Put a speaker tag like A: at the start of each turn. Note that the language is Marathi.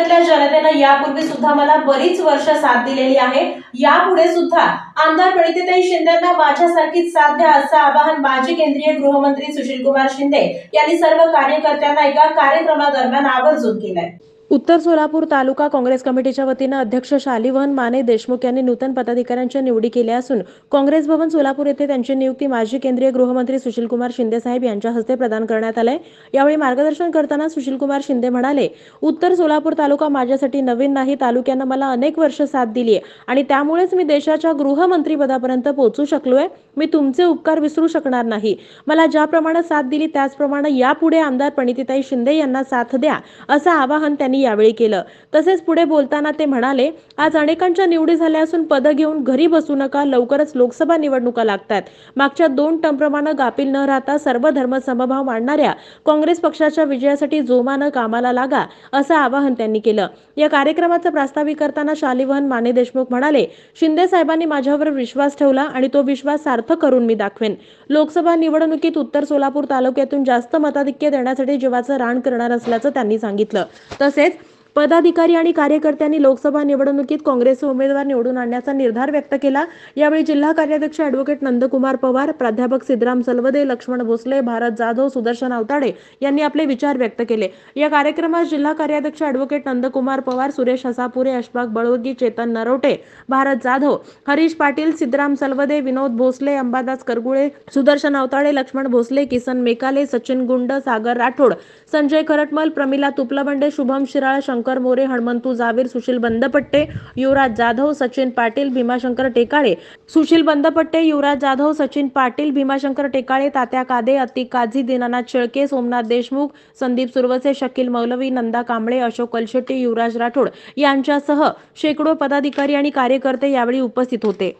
A: तालुक्यातल्या जनतेनं यापूर्वी सुद्धा मला बरीच वर्ष साथ दिलेली आहे। यापुढे सुद्धा आमदार प्रणितीताई शिंदेंना माझ्यासारखीच साथ द्या असं आवाहन माजी केंद्रीय गृहमंत्री सुशीलकुमार शिंदे यांनी सर्व कार्यकर्त्यांना एका कार्यक्रमादरम्यान आवर्जून केलंय।
B: उत्तर सोलापूर तालुका काँग्रेस कमिटीच्या वतीनं अध्यक्ष शालिवाहन माने देशमुख यांनी नूतन पदाधिकाऱ्यांच्या निवडी केल्या असून काँग्रेस भवन सोलापूर येथे त्यांची नियुक्ती माजी केंद्रीय गृहमंत्री सुशीलकुमार शिंदे साहेब यांच्या हस्ते प्रदान करण्यात आले। यावेळी मार्गदर्शन करताना सुशीलकुमार शिंदे म्हणाले, उत्तर सोलापूर तालुका माझ्यासाठी नवीन नाही, तालुक्यानं मला अनेक वर्ष साथ दिली आहे आणि त्यामुळेच मी देशाच्या गृहमंत्री पदापर्यंत पोहोचू शकलोय। मी तुमचे उपकार विसरू शकणार नाही। मला ज्याप्रमाणे साथ दिली त्याचप्रमाणे यापुढे आमदार प्रणितीताई शिंदे यांना साथ द्या असं आवाहन त्यांनी यावेळी केलं। तसेच पुढे बोलताना ते म्हणाले, आज अनेकांच्या निवडी झाल्या असून पद घेऊन घरी बसू नका, लवकरच लोकसभा निवडणुका लागतात। मागच्या 2 टर्मप्रमाणे गाफील न राहता सर्व धर्म समभाव मांडणाऱ्या काँग्रेस पक्षाच्या विजयासाठी जोमानं कामाला लागा असं आवाहन त्यांनी केलं। या कार्यक्रमाचा प्रास्ताविक करताना शालिवाहन माने देशमुख म्हणाले, शिंदे साहेबांनी माझ्यावर विश्वास ठेवला आणि तो विश्वास सार्थ करून मी दाखवेन। लोकसभा निवडणुकीत उत्तर सोलापूर तालुक्यातून जास्त मताधिक्य देण्यासाठी जीवाचं रान करणार असल्याचं त्यांनी सांगितलं। तसेच पदाधिकारी आणि कार्यकर्त्यांनी लोकसभा निवडणुकीत काँग्रेसचे उमेदवार निवडून आणण्याचा निर्धार व्यक्त केला। यावेळी जिल्हा कार्याध्यक्ष ॲडव्होकेट नंदकुमार पवार, प्राध्यापक सिद्धराम सलवदे, लक्ष्मण भोसले, भारत जाधव, सुदर्शन अवताडे यांनी आपले विचार व्यक्त केले। या कार्यक्रमात जिल्हा कार्याध्यक्ष ॲडव्होकेट नंदकुमार पवार, सुरेश हसापुरे, अशफाक बळवगी, चेतन नरोटे, भारत जाधव, हरीश पाटील, सिद्धराम सलवदे, विनोद भोसले, अंबादास करगुळे, सुदर्शन अवताडे, लक्ष्मण भोसले, किसन मेकाले, सचिन गुंड, सागर राठोड, संजय खरटमल, प्रमिला तुपलबंडे, शुभम शिराळ, शंकर मोरे, हनुमंतू जावीर, सुशील बंदपट्टे, युवराज जाधव, सचिन पाटील, भीमाशंकर टेकाळे, सुशील बंदपट्टे, युवराज जाधव, सचिन पाटील, भीमाशंकर टेकाळे, तात्या कादे, अतिक काझी, दीनानाथ शेळके, सोमनाथ देशमुख, संदीप सुरवसे, शकील मौलवी, नंदा कांबळे, अशोक कलशेट्टी, युवराज राठोड यांच्यासह शेकडो पदाधिकारी आणि कार्यकर्ते यावेळी उपस्थित होते।